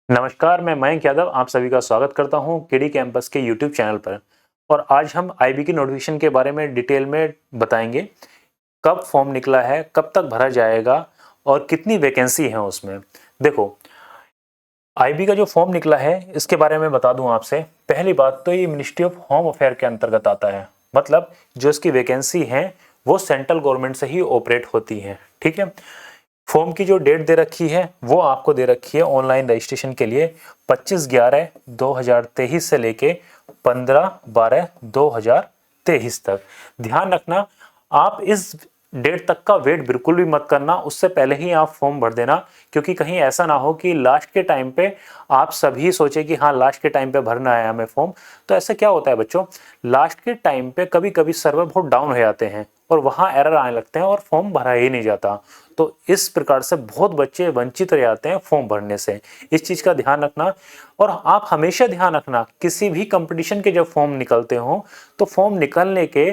नमस्कार, मैं मयंक यादव आप सभी का स्वागत करता हूं केडी कैंपस के यूट्यूब चैनल पर। और आज हम आईबी की नोटिफिकेशन के बारे में डिटेल में बताएंगे। कब फॉर्म निकला है, कब तक भरा जाएगा और कितनी वैकेंसी है उसमें। देखो, आईबी का जो फॉर्म निकला है इसके बारे में बता दूं आपसे। पहली बात तो ये मिनिस्ट्री ऑफ होम अफेयर के अंतर्गत आता है, मतलब जो इसकी वैकेंसी है वो सेंट्रल गवर्नमेंट से ही ऑपरेट होती है। ठीक है। फॉर्म की जो डेट दे रखी है वो आपको दे रखी है ऑनलाइन रजिस्ट्रेशन के लिए 25/11/2023 से लेके 15/12/2023 तक। ध्यान रखना, आप इस डेट तक का वेट बिल्कुल भी मत करना, उससे पहले ही आप फॉर्म भर देना, क्योंकि कहीं ऐसा ना हो कि लास्ट के टाइम पे आप सभी सोचे कि हाँ लास्ट के टाइम पे भरना है हमें फॉर्म। तो ऐसा क्या होता है बच्चों, लास्ट के टाइम पे कभी कभी सर्वर बहुत डाउन हो जाते हैं और वहाँ एरर आने लगते हैं और फॉर्म भरा ही नहीं जाता। तो इस प्रकार से बहुत बच्चे वंचित रह जाते हैं फॉर्म भरने से। इस चीज़ का ध्यान रखना। और आप हमेशा ध्यान रखना, किसी भी कंपटीशन के जब फॉर्म निकलते हो तो फॉर्म निकलने के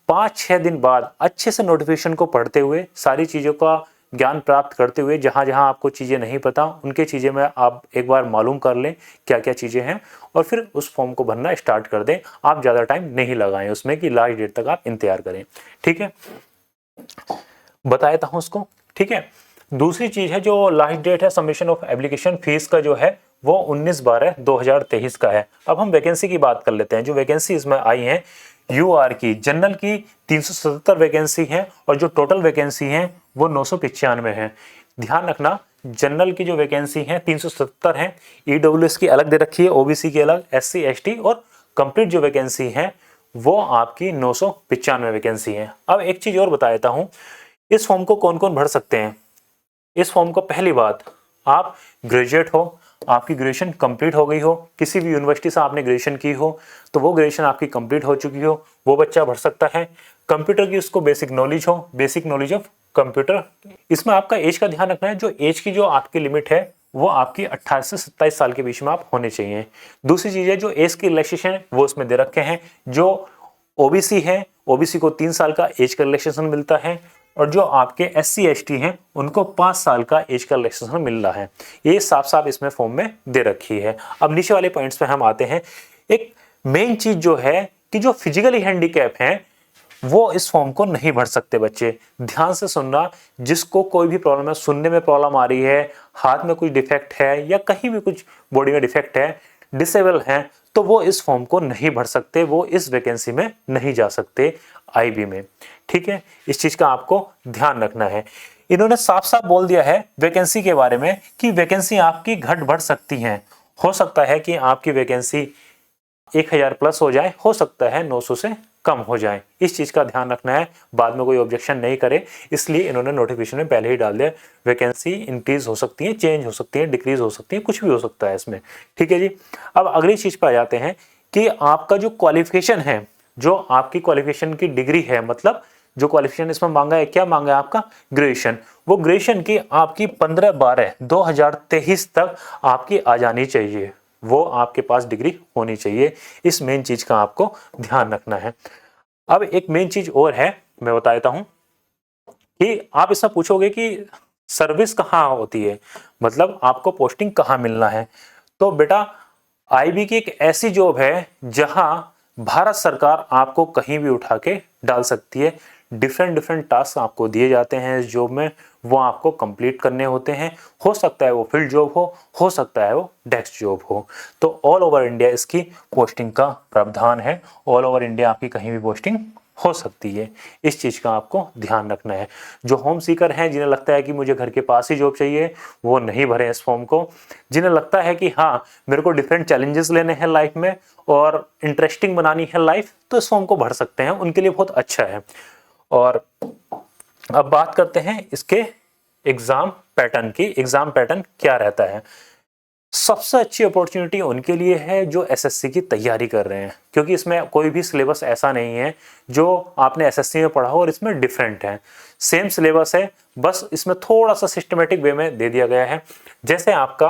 5-6 दिन बाद अच्छे से नोटिफिकेशन को पढ़ते हुए, सारी चीज़ों का ज्ञान प्राप्त करते हुए, जहाँ जहाँ आपको चीज़ें नहीं पता उनके चीज़ें में आप एक बार मालूम कर लें क्या क्या चीज़ें हैं, और फिर उस फॉर्म को भरना स्टार्ट कर दें। आप ज़्यादा टाइम नहीं लगाएं उसमें कि लास्ट डेट तक आप इंतजार करें। ठीक है, बता देता हूँ उसको। ठीक है, दूसरी चीज है जो लास्ट डेट है सबमिशन ऑफ एप्लीकेशन फीस का जो है वो 19/12/2023 का है। अब हम वैकेंसी की बात कर लेते हैं। जो वैकेंसी इसमें आई है यूआर की, जनरल की 377 वैकेंसी है और जो टोटल वैकेंसी है वो 995 है। ध्यान रखना, जनरल की जो वैकेंसी है 377 है, ईडब्ल्यूएस की अलग दे रखी है, ओबीसी की अलग, एससी एसटी, और कंप्लीट जो वैकेंसी है वो आपकी 995 वैकेंसी है। अब एक चीज और बता देता हूं, इस फॉर्म को कौन कौन भर सकते हैं। इस फॉर्म को पहली बात, आप ग्रेजुएट हो, आपकी ग्रेजुएशन कंप्लीट हो गई हो, किसी भी यूनिवर्सिटी से आपने ग्रेजुएशन की हो तो वो ग्रेजुएशन आपकी कंप्लीट हो चुकी हो, वो बच्चा भर सकता है। कंप्यूटर की उसको बेसिक नॉलेज हो, बेसिक नॉलेज ऑफ कंप्यूटर। इसमें आपका एज का ध्यान रखना है, जो एज की जो आपकी लिमिट है वो आपकी 18 से 27 साल के बीच में आप होने चाहिए। दूसरी चीज है जो एज की रिलैक्सेशन है वो उसमें दे रखे हैं। जो ओबीसी है, ओबीसी को 3 साल का एज का रिलैक्सेशन मिलता है, और जो आपके एससी एसटी हैं उनको 5 साल का एज का रिलैक्सेशन मिल रहा है। ये साफ साफ इसमें फॉर्म में दे रखी है। अब नीचे वाले पॉइंट्स पे हम आते हैं। एक मेन चीज जो है कि जो फिजिकली हैंडीकैप हैं वो इस फॉर्म को नहीं भर सकते। बच्चे ध्यान से सुनना, जिसको कोई भी प्रॉब्लम है, सुनने में प्रॉब्लम आ रही है, हाथ में कुछ डिफेक्ट है या कहीं भी कुछ बॉडी में डिफेक्ट है, डिसेबल हैं, तो वो इस फॉर्म को नहीं भर सकते, वो इस वैकेंसी में नहीं जा सकते आईबी में। ठीक है, इस चीज का आपको ध्यान रखना है। इन्होंने साफ साफ बोल दिया है वैकेंसी के बारे में कि वैकेंसी आपकी घट बढ़ सकती है। हो सकता है कि आपकी वैकेंसी 1000 प्लस हो जाए, हो सकता है 900 से कम हो जाए। इस चीज का ध्यान रखना है, बाद में कोई ऑब्जेक्शन नहीं करे, इसलिए इन्होंने नोटिफिकेशन में पहले ही डाल दिया। वैकेंसी इंक्रीज हो सकती है, चेंज हो सकती है, डिक्रीज हो सकती है, कुछ भी हो सकता है इसमें। ठीक है जी। अब अगली चीज पर आ जाते हैं कि आपका जो क्वालिफिकेशन है, जो आपकी क्वालिफिकेशन की डिग्री है, मतलब जो क्वालिफिकेशन इसमें मांगा है, क्या मांगा है आपका, ग्रेजुएशन। वो ग्रेजुएशन की आपकी 15/12/2023 तक आपकी आ जानी चाहिए, वो आपके पास डिग्री होनी चाहिए। इस मेन चीज का आपको ध्यान रखना है। अब एक मेन चीज और है, मैं बता देता हूं कि आप इसमें पूछोगे कि सर्विस कहाँ होती है, मतलब आपको पोस्टिंग कहाँ मिलना है। तो बेटा, आईबी की एक ऐसी जॉब है जहां भारत सरकार आपको कहीं भी उठा के डाल सकती है। डिफरेंट डिफरेंट टास्क आपको दिए जाते हैं इस जॉब में, वो आपको कंप्लीट करने होते हैं। हो सकता है वो फील्ड जॉब हो सकता है वो डेस्क जॉब हो। तो ऑल ओवर इंडिया इसकी पोस्टिंग का प्रावधान है। ऑल ओवर इंडिया आपकी कहीं भी पोस्टिंग हो सकती है। इस चीज का आपको ध्यान रखना है। जो होम सीकर हैं, जिन्हें लगता है कि मुझे घर के पास ही जॉब चाहिए, वो नहीं भरें इस फॉर्म को। जिन्हें लगता है कि हाँ मेरे को डिफरेंट चैलेंजेस लेने हैं लाइफ में और इंटरेस्टिंग बनानी है लाइफ, तो इस फॉर्म को भर सकते हैं, उनके लिए बहुत अच्छा है। और अब बात करते हैं इसके एग्जाम पैटर्न की। एग्जाम पैटर्न क्या रहता है। सबसे अच्छी अपॉर्चुनिटी उनके लिए है जो एसएससी की तैयारी कर रहे हैं, क्योंकि इसमें कोई भी सिलेबस ऐसा नहीं है जो आपने एसएससी में पढ़ा हो और इसमें डिफरेंट है। सेम सिलेबस है, बस इसमें थोड़ा सा सिस्टमेटिक वे में दे दिया गया है। जैसे आपका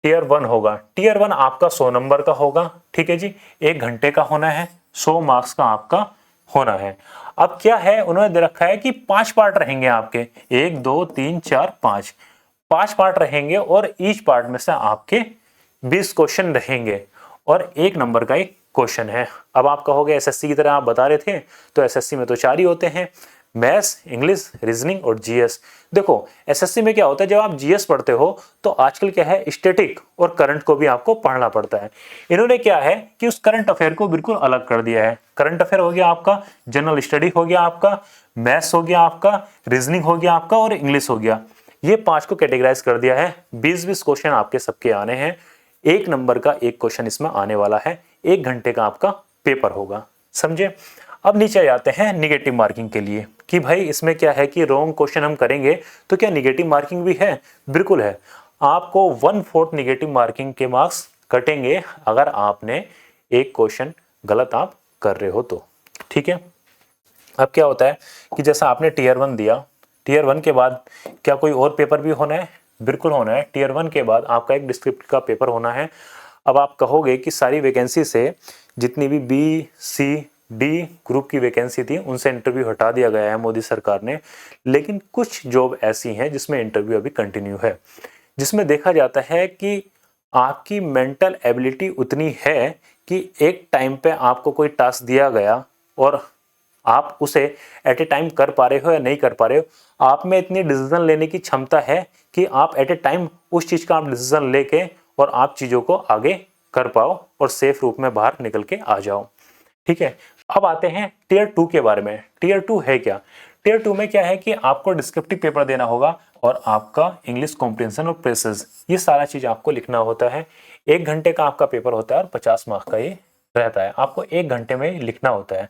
टीयर 1 होगा, टीयर 1 आपका 100 नंबर का होगा। ठीक है जी, 1 घंटे का होना है, 100 मार्क्स का आपका होना है। अब क्या है, उन्होंने दे रखा है कि 5 पार्ट रहेंगे आपके, 1 2 3 4 5। 5 पार्ट रहेंगे और ईच पार्ट में से आपके 20 क्वेश्चन रहेंगे और 1 नंबर का एक क्वेश्चन है। अब आप कहोगे एसएससी की तरह आप बता रहे थे, तो एसएससी में तो 4 ही होते हैं, मैथ्स, इंग्लिश, रीजनिंग और जीएस। देखो एसएससी में क्या होता है, जब आप जीएस पढ़ते हो तो आजकल क्या है, स्टैटिक और करंट को भी आपको पढ़ना पड़ता है। इन्होंने क्या है कि उस करंट अफेयर को बिल्कुल अलग कर दिया है। करंट अफेयर हो गया आपका, जनरल स्टडी हो गया आपका, मैथ्स हो गया आपका, रीजनिंग हो गया आपका और इंग्लिश हो गया। ये 5 को कैटेगराइज कर दिया है। 20-20 क्वेश्चन आपके सबके आने हैं। 1 नंबर का एक क्वेश्चन इसमें आने वाला है। 1 घंटे का आपका पेपर होगा, समझे। अब नीचे जाते हैं निगेटिव मार्किंग के लिए कि भाई इसमें क्या है कि रॉन्ग क्वेश्चन हम करेंगे तो क्या निगेटिव मार्किंग भी है? बिल्कुल है। आपको 1/4 निगेटिव मार्किंग के मार्क्स कटेंगे अगर आपने एक क्वेश्चन गलत आप कर रहे हो तो, ठीक है। अब क्या होता है कि जैसा आपने टीयर 1 दिया, टीयर 1 के बाद क्या कोई और पेपर भी होना है? बिल्कुल होना है। टीयर 1 के बाद आपका एक डिस्क्रिप्टिव का पेपर होना है। अब आप कहोगे कि सारी वैकेंसी से जितनी भी बी, सी, डी ग्रुप की वैकेंसी थी उनसे इंटरव्यू हटा दिया गया है मोदी सरकार ने, लेकिन कुछ जॉब ऐसी हैं जिसमें इंटरव्यू अभी कंटिन्यू है, जिसमें देखा जाता है कि आपकी मेंटल एबिलिटी उतनी है कि एक टाइम पे आपको कोई टास्क दिया गया और आप उसे एट ए टाइम कर पा रहे हो या नहीं कर पा रहे हो, आप में इतनी डिसीजन लेने की क्षमता है कि आप एट ए टाइम उस चीज का आप डिसीजन लेके और आप चीजों को आगे कर पाओ और सेफ रूप में बाहर निकल के आ जाओ, ठीक है। अब आते हैं टीयर 2 के बारे में। टीयर 2 है क्या? टीयर 2 में क्या है कि आपको डिस्क्रिप्टिव पेपर देना होगा और आपका इंग्लिश कॉम्प्रिहेंशन और प्रेसेस, ये सारा चीज आपको लिखना होता है। 1 घंटे का आपका पेपर होता है और 50 मार्क्स का ये रहता है। आपको 1 घंटे में लिखना होता है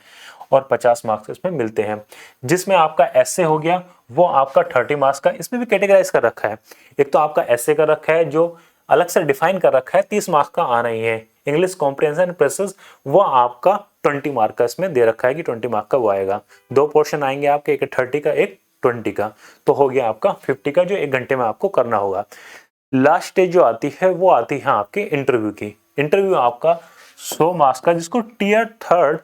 और 50 मार्क्स इसमें मिलते हैं। जिसमें आपका ऐसे हो गया वो आपका 30 मार्क्स का, इसमें भी कैटेगराइज कर रखा है। एक तो आपका ऐसे का रखा है जो अलग से डिफाइन कर रखा है, 30 मार्क्स का आना ही है। इंग्लिश कॉम्प्रिहेंशन प्रेसेस वो आपका 20 मार्क का इसमें दे रखा है कि 20 मार्क का वो आएगा। 2 पोर्शन आएंगे आपके, एक 30 का एक 20 का, तो हो गया आपका 50 का जो 1 घंटे में आपको करना होगा। लास्ट स्टेज जो आती है वो आती है आपके इंटरव्यू की। इंटरव्यू आपका 100 मार्क्स का, जिसको टीयर 3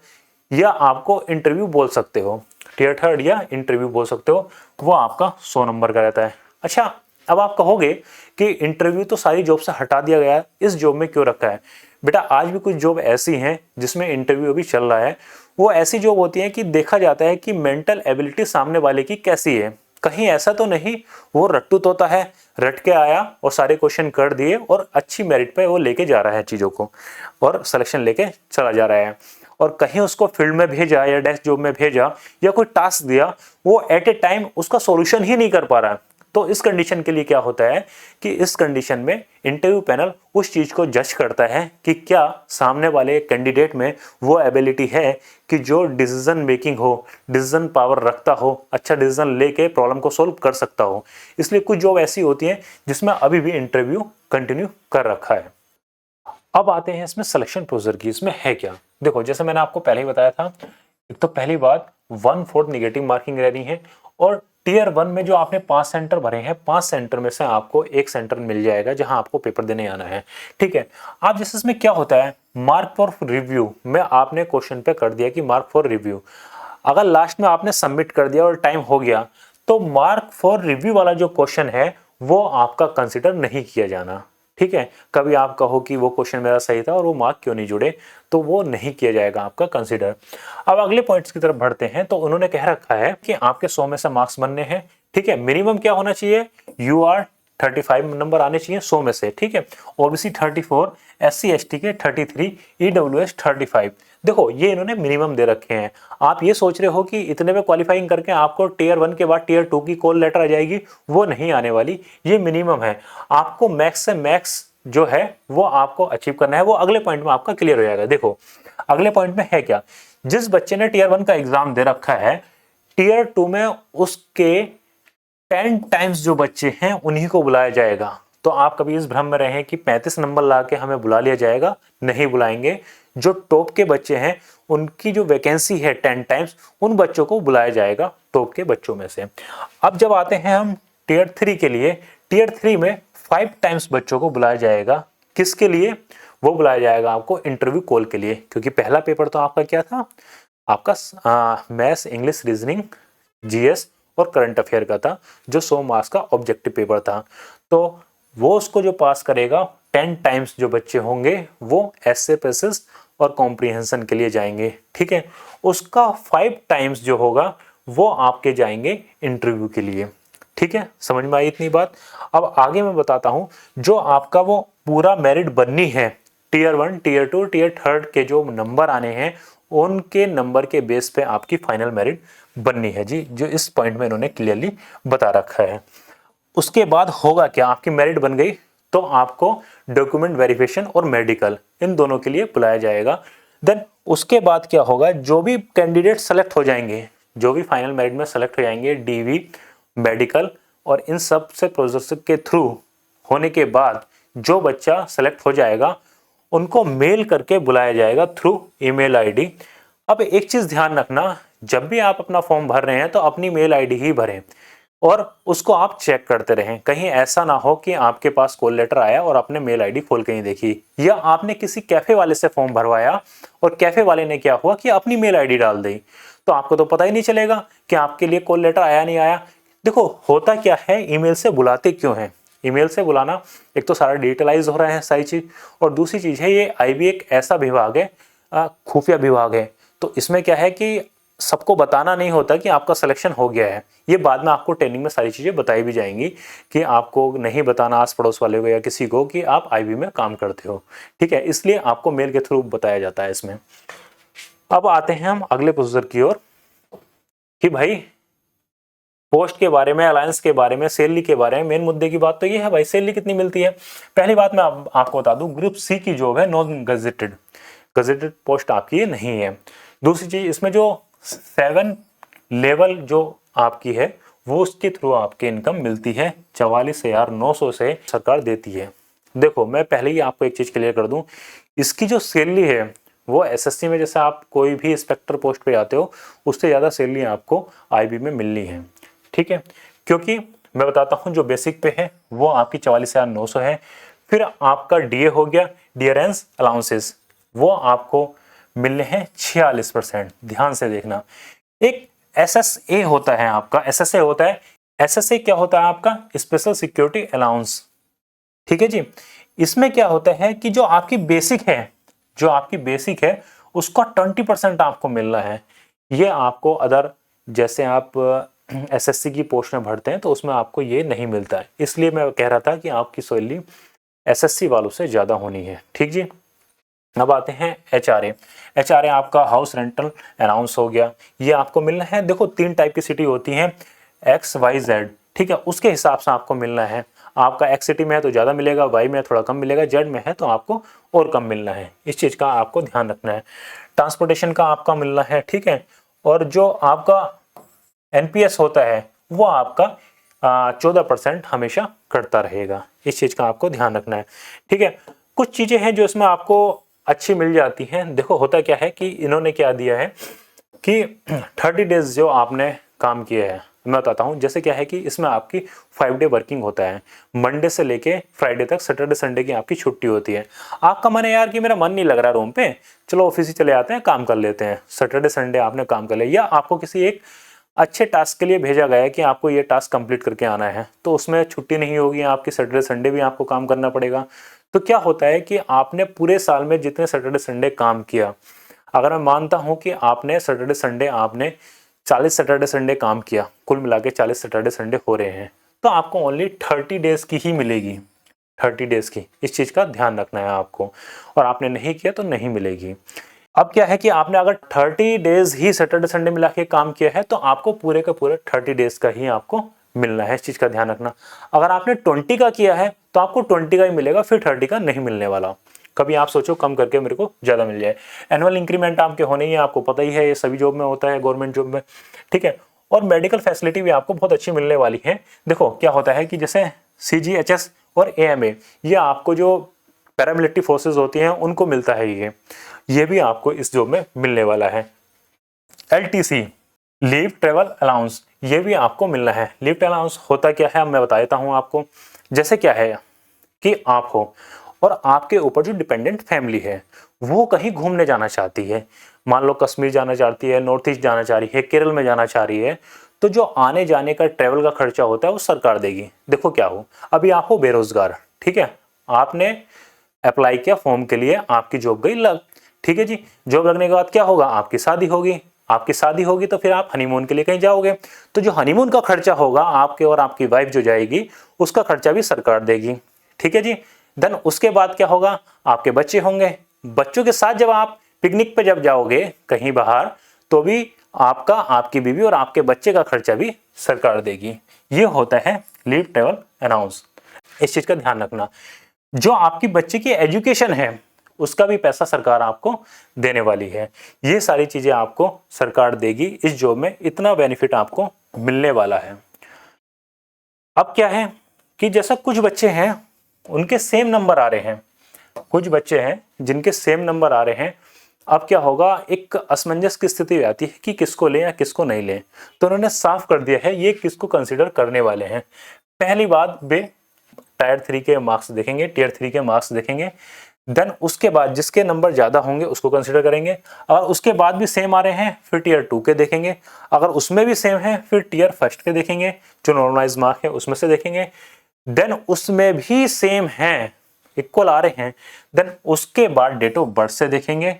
या आपको इंटरव्यू बोल सकते हो, टीयर 3 या इंटरव्यू बोल सकते हो, वो आपका 100 नंबर का रहता है। अच्छा, अब आप कहोगे कि इंटरव्यू तो सारी जॉब से हटा दिया गया है, इस जॉब में क्यों रखा है? बेटा आज भी कुछ जॉब ऐसी हैं जिसमें इंटरव्यू अभी चल रहा है। वो ऐसी जॉब होती है कि देखा जाता है कि मेंटल एबिलिटी सामने वाले की कैसी है। कहीं ऐसा तो नहीं वो रट्टू तोता है, रट के आया और सारे क्वेश्चन कर दिए और अच्छी मेरिट पे वो लेके जा रहा है चीजों को और सिलेक्शन लेके चला जा रहा है, और कहीं उसको फील्ड में भेजा या डेस्क जॉब में भेजा या कोई टास्क दिया, वो एट ए टाइम उसका सॉल्यूशन ही नहीं कर पा रहा है। तो इस कंडीशन के लिए क्या होता है कि इस कंडीशन में इंटरव्यू पैनल उस चीज को जज करता है कि क्या सामने वाले कैंडिडेट में वो एबिलिटी है कि जो डिसीजन मेकिंग हो, डिसीजन पावर रखता हो, अच्छा डिसीजन लेके प्रॉब्लम को सोल्व कर सकता हो। इसलिए कुछ जॉब ऐसी होती है जिसमें अभी भी इंटरव्यू कंटिन्यू कर रखा है। अब आते हैं इसमें सिलेक्शन प्रोसीजर की। इसमें है क्या? देखो जैसे मैंने आपको पहले ही बताया था, एक तो पहली बात 1/4 निगेटिव मार्किंग रहनी है और टीयर 1 में जो आपने 5 सेंटर भरे हैं, 5 सेंटर में से आपको 1 सेंटर मिल जाएगा जहां आपको पेपर देने आना है, ठीक है। आप जैसे इसमें क्या होता है, मार्क फॉर रिव्यू में आपने क्वेश्चन पे कर दिया कि मार्क फॉर रिव्यू। अगर लास्ट में आपने सबमिट कर दिया और टाइम हो गया तो मार्क फॉर रिव्यू वाला जो क्वेश्चन है वो आपका कंसिडर नहीं किया जाना, ठीक है। कभी आप कहो कि वो क्वेश्चन मेरा सही था और वो मार्क क्यों नहीं जुड़े, तो वो नहीं किया जाएगा आपका कंसीडर। अब अगले पॉइंट्स की तरफ बढ़ते हैं। तो उन्होंने कह रखा है कि आपके 100 में से मार्क्स बनने हैं, ठीक है। मिनिमम क्या होना चाहिए, UR 35 नंबर आने चाहिए 100 में से, ठीक है। OBC 34, SC ST के 33, EWS 35। देखो ये इन्होंने मिनिमम दे रखे हैं। आप ये सोच रहे हो कि इतने में क्वालिफाइंग करके आपको टीयर 1 के बाद टीयर 2 की कॉल लेटर आ जाएगी, वो नहीं आने वाली, ये मिनिमम है। आपको मैक्स से मैक्स जो है वो आपको अचीव करना है, वो अगले पॉइंट में आपका क्लियर हो जाएगा। देखो अगले पॉइंट में है क्या, जिस बच्चे ने टीयर 1 का एग्जाम दे रखा है, टीयर 2 में उसके 10 टाइम्स जो बच्चे हैं उन्हीं को बुलाया जाएगा। तो आप कभी इस भ्रम में रहें कि 35 नंबर ला के हमें बुला लिया जाएगा, नहीं बुलाएंगे। जो टॉप के बच्चे हैं उनकी जो वैकेंसी है 10 टाइम्स, उन बच्चों को बुलाया जाएगा टॉप के बच्चों में से। अब जब आते हैं हम टीयर 3 के लिए, टीयर 3 में 5 टाइम्स बच्चों को बुलाया जाएगा। किसके लिए? वो बुलाया जाएगा आपको इंटरव्यू कॉल के लिए, क्योंकि पहला पेपर तो आपका क्या था, आपका मैथ्स, इंग्लिश, रीजनिंग, जीएस और करंट अफेयर का था, जो 100 मार्क्स का ऑब्जेक्टिव पेपर था। तो वो उसको जो पास करेगा 10 टाइम्स जो बच्चे होंगे वो एसे पैसेज और कॉम्प्रिहेंशन के लिए जाएंगे, ठीक है। उसका 5 टाइम्स जो होगा वो आपके जाएंगे इंटरव्यू के लिए, ठीक है। समझ में आई इतनी बात। अब आगे मैं बताता हूं, जो आपका वो पूरा मेरिट बननी है, टीयर 1, टीयर 2, टीयर 3 के जो नंबर आने हैं उनके नंबर के बेस पे आपकी फाइनल मेरिट बननी है जी, जो इस पॉइंट में इन्होंने क्लियरली बता रखा है। उसके बाद होगा क्या, आपकी मेरिट बन गई तो आपको डॉक्यूमेंट वेरिफिकेशन और मेडिकल इन दोनों के लिए बुलाया जाएगा। देन उसके बाद क्या होगा, जो भी कैंडिडेट सेलेक्ट हो जाएंगे, जो भी फाइनल मेरिट में सेलेक्ट हो जाएंगे, डीवी, मेडिकल और इन सब से प्रोसेस के थ्रू होने के बाद जो बच्चा सेलेक्ट हो जाएगा उनको मेल करके बुलाया जाएगा थ्रू ईमेल आईडी। अब एक चीज ध्यान रखना, जब भी आप अपना फॉर्म भर रहे हैं तो अपनी मेल आईडी ही भरें और उसको आप चेक करते रहें। कहीं ऐसा ना हो कि आपके पास कॉल लेटर आया और आपने मेल आईडी खोल के नहीं देखी, या आपने किसी कैफे वाले से फॉर्म भरवाया और कैफे वाले ने क्या हुआ कि अपनी मेल आईडी डाल दी, तो आपको तो पता ही नहीं चलेगा कि आपके लिए कॉल लेटर आया नहीं आया। देखो होता क्या है, ईमेल से बुलाते क्यों हैं, ईमेल से बुलाना एक तो सारा डिजिटलाइज हो रहा है सारी चीज, और दूसरी चीज है ये आईबी एक ऐसा विभाग है, खुफिया विभाग है, तो इसमें क्या है कि सबको बताना नहीं होता कि आपका सिलेक्शन हो गया है। ये बाद में आपको ट्रेनिंग में सारी चीजें बताई भी जाएंगी कि आपको नहीं बताना आस पड़ोस वाले को या किसी को कि आप आईबी में काम करते हो, ठीक है। इसलिए आपको मेल के थ्रू बताया जाता है इसमें। अब आते हैं हम अगले प्रोसीजर की ओर कि भाई पोस्ट के बारे में, अलायंस के बारे में, सैलरी के बारे में। मेन मुद्दे की बात तो ये है भाई, सैलरी कितनी मिलती है। पहली बात मैं आपको बता दूं, ग्रुप सी की जॉब है नॉन गजेटेड, गजेटेड पोस्ट आपकी नहीं है। दूसरी चीज, इसमें जो 7 लेवल जो आपकी है वो उसके थ्रू आपकी इनकम मिलती है 44,900 से सरकार देती है। देखो मैं पहले ही आपको एक चीज क्लियर कर दूं, इसकी जो सैलरी है वो एसएससी में जैसे आप कोई भी इंस्पेक्टर पोस्ट पे जाते हो उससे ज्यादा सैलरी आपको आईबी में मिलनी है, ठीक है। क्योंकि मैं बताता हूं, जो बेसिक पे है वो आपकी 44,900 है। फिर आपका डीए हो गया, डियरेंस अलाउंसेस, वो आपको मिलने हैं 46%। ध्यान से देखना, एक एसएसए होता है आपका, एसएसए होता है, एसएसए क्या होता है आपका, स्पेशल सिक्योरिटी अलाउंस, ठीक है जी। इसमें क्या होता है कि जो आपकी बेसिक है, जो आपकी बेसिक है उसका 20% आपको मिलना है। ये आपको अदर जैसे आप एसएससी की पोस्ट में भरते हैं तो उसमें आपको ये नहीं मिलता है, इसलिए मैं कह रहा था कि आपकी सैलरी एसएससी वालों से ज्यादा होनी है, ठीक जी। अब आते हैं एचआरए। एचआरए आपका हाउस रेंटल अलाउंस हो गया, ये आपको मिलना है। देखो 3 टाइप की सिटी होती हैं, एक्स वाई जेड, ठीक है, उसके हिसाब से आपको मिलना है। आपका एक्स सिटी में है तो ज्यादा मिलेगा, वाई में थोड़ा कम मिलेगा, जेड में है तो आपको और कम मिलना है। इस चीज का आपको ध्यान रखना है। ट्रांसपोर्टेशन का आपका मिलना है, ठीक है। और जो आपका एनपीएस होता है वो आपका 14% हमेशा कटता रहेगा। इस चीज का आपको ध्यान रखना है, ठीक है। कुछ चीजें हैं जो इसमें आपको अच्छी मिल जाती हैं। देखो होता क्या है कि इन्होंने क्या दिया है कि 30 डेज जो आपने काम किया है, मैं बताता हूँ। जैसे क्या है कि इसमें आपकी 5 डे वर्किंग होता है, मंडे से लेके फ्राइडे तक, सैटरडे संडे की आपकी छुट्टी होती है। आपका मन है यार कि मेरा मन नहीं लग रहा रूम पे, चलो ऑफिस ही चले आते हैं, काम कर लेते हैं। सैटरडे संडे आपने काम कर लिया, या आपको किसी एक अच्छे टास्क के लिए भेजा गया है कि आपको ये टास्क कंप्लीट करके आना है, तो उसमें छुट्टी नहीं होगी आपकी, सैटरडे संडे भी आपको काम करना पड़ेगा। तो क्या होता है कि आपने पूरे साल में जितने सैटरडे संडे काम किया, अगर मैं मानता हूं कि आपने सैटरडे संडे आपने 40 सैटरडे संडे काम किया, कुल मिला के 40 सैटरडे संडे हो रहे हैं, तो आपको ओनली 30 डेज की ही मिलेगी, 30 डेज की। इस चीज का ध्यान रखना है आपको, और आपने नहीं किया तो नहीं मिलेगी। अब क्या है कि आपने अगर 30 डेज ही सैटरडे संडे मिला के काम किया है तो आपको पूरे का पूरे 30 डेज का ही आपको मिलना है। इस चीज का ध्यान रखना। अगर आपने 20 का किया है तो आपको 20 का ही मिलेगा, फिर 30 का नहीं मिलने वाला। कभी आप सोचो कम करके मेरे को ज्यादा मिल जाए। एनुअल इंक्रीमेंट आपके होने ही, आपको पता ही है, ये सभी जॉब में होता है, गवर्नमेंट जॉब में, ठीक है। और मेडिकल फैसिलिटी भी आपको बहुत अच्छी मिलने वाली है। देखो क्या होता है कि जैसे CGHS और AMA, ये आपको जो पैरामिलिट्री फोर्सेस होती हैं उनको मिलता है, ये भी आपको इस जॉब में मिलने वाला है। LTC, लीव ट्रेवल अलाउंस, ये भी आपको मिलना है। लीव ट्रेवल अलाउंस होता क्या है, अब मैं बता देता हूं आपको। जैसे क्या है कि आप हो और आपके ऊपर जो डिपेंडेंट फैमिली है वो कहीं घूमने जाना चाहती है, मान लो कश्मीर जाना चाहती है, नॉर्थ ईस्ट जाना चाह रही है, केरल में जाना चाह रही है, तो जो आने जाने का ट्रेवल का खर्चा होता है वो सरकार देगी। देखो क्या हो, अभी आप हो बेरोजगार, ठीक है, आपने अप्लाई किया फॉर्म के लिए, आपकी जॉब गई लग, ठीक है जी। जॉब लगने के बाद क्या होगा, आपकी शादी होगी, आपकी शादी होगी तो फिर आप हनीमून के लिए कहीं जाओगे, तो जो हनीमून का खर्चा होगा आपके और आपकी वाइफ जो जाएगी उसका खर्चा भी सरकार देगी, ठीक है जी। देन उसके बाद क्या होगा, आपके बच्चे होंगे, बच्चों के साथ जब आप पिकनिक पे जब जाओगे कहीं बाहर, तो भी आपका, आपकी बीवी और आपके बच्चे का खर्चा भी सरकार देगी। ये होता है लीव ट्रेवल अलाउंस। इस चीज का ध्यान रखना। जो आपकी बच्चे की एजुकेशन है उसका भी पैसा सरकार आपको देने वाली है। ये सारी चीजें आपको सरकार देगी। इस जॉब में इतना बेनिफिट आपको मिलने वाला है। अब क्या है कि जैसा कुछ बच्चे हैं उनके सेम नंबर आ रहे हैं, कुछ बच्चे हैं जिनके सेम नंबर आ रहे हैं, अब क्या होगा, एक असमंजस की स्थिति आती है कि किसको लें या किसको नहीं लें। तो उन्होंने साफ कर दिया है ये किसको कंसीडर करने वाले हैं। पहली बात, वे टायर 3 के मार्क्स देखेंगे, टियर 3 के मार्क्स देखेंगे। देन उसके बाद जिसके नंबर ज्यादा होंगे उसको कंसीडर करेंगे। अगर उसके बाद भी सेम आ रहे हैं फिर टियर 2 के देखेंगे। अगर उसमें भी सेम है फिर टियर 1 के देखेंगे, जो नॉर्मलाइज मार्क है उसमें से देखेंगे। देन उसमें भी सेम है, इक्वल आ रहे हैं, देन उसके बाद डेट ऑफ बर्थ से देखेंगे,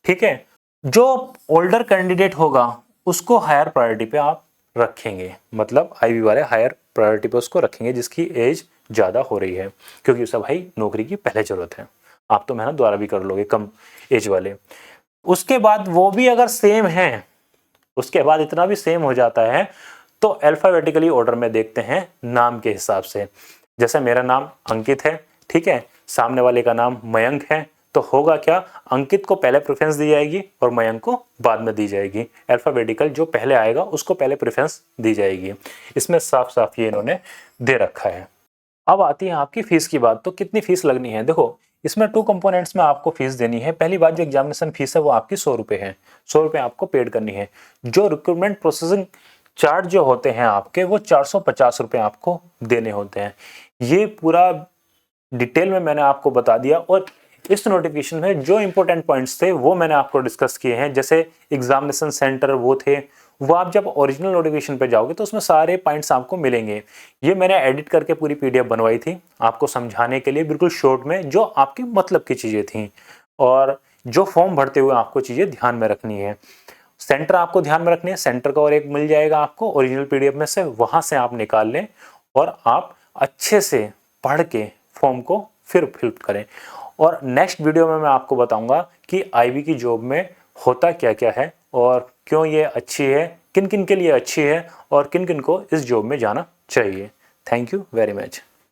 ठीक है। जो ओल्डर कैंडिडेट होगा उसको हायर प्रायोरिटी पे आप रखेंगे, मतलब आईबी वाले हायर प्रायोरिटी पे उसको रखेंगे जिसकी एज ज्यादा हो रही है, क्योंकि उसे भाई नौकरी की पहले जरूरत है। आप तो मेहनत द्वारा भी कर लोगे कम एज वाले। उसके बाद वो भी अगर सेम है, उसके बाद इतना भी सेम हो जाता है तो अल्फाबेटिकली ऑर्डर में देखते हैं नाम के हिसाब से। जैसे मेरा नाम अंकित है, ठीक है, सामने वाले का नाम मयंक है, तो होगा क्या, अंकित को पहले प्रेफरेंस दी जाएगी और मयंक को बाद में दी जाएगी। अल्फाबेटिकल जो पहले आएगा उसको पहले प्रेफरेंस दी जाएगी। इसमें साफ साफ ये इन्होंने दे रखा है। अब आती है आपकी फीस की बात। तो कितनी फीस लगनी है, देखो इसमें 2 कंपोनेंट्स में आपको फीस देनी है। पहली बात, जो एग्जामिनेशन फीस है वो आपकी 100 रुपये है, 100 रुपये आपको पेड करनी है। जो रिक्रूटमेंट प्रोसेसिंग चार्ज जो होते हैं आपके, वो 450 रुपये आपको देने होते हैं। ये पूरा डिटेल में मैंने आपको बता दिया। और इस नोटिफिकेशन में जो इंपॉर्टेंट पॉइंट्स थे वो मैंने आपको डिस्कस किए हैं। जैसे एग्जामिनेशन सेंटर वो थे, वो आप जब ओरिजिनल नोटिफिकेशन पे जाओगे तो उसमें सारे पॉइंट्स आपको मिलेंगे। ये मैंने एडिट करके पूरी पीडीएफ बनवाई थी आपको समझाने के लिए, बिल्कुल शॉर्ट में, जो आपके मतलब की चीज़ें थी और जो फॉर्म भरते हुए आपको चीज़ें ध्यान में रखनी है। सेंटर आपको ध्यान में रखनी है, सेंटर का और एक मिल जाएगा आपको ओरिजिनल पीडीएफ में से, वहाँ से आप निकाल लें और आप अच्छे से पढ़ के फॉर्म को फिर फिल करें। और नेक्स्ट वीडियो में मैं आपको बताऊंगा कि आईबी की जॉब में होता क्या क्या है और क्यों ये अच्छी है, किन किन के लिए अच्छी है और किन किन को इस जॉब में जाना चाहिए। Thank you very much.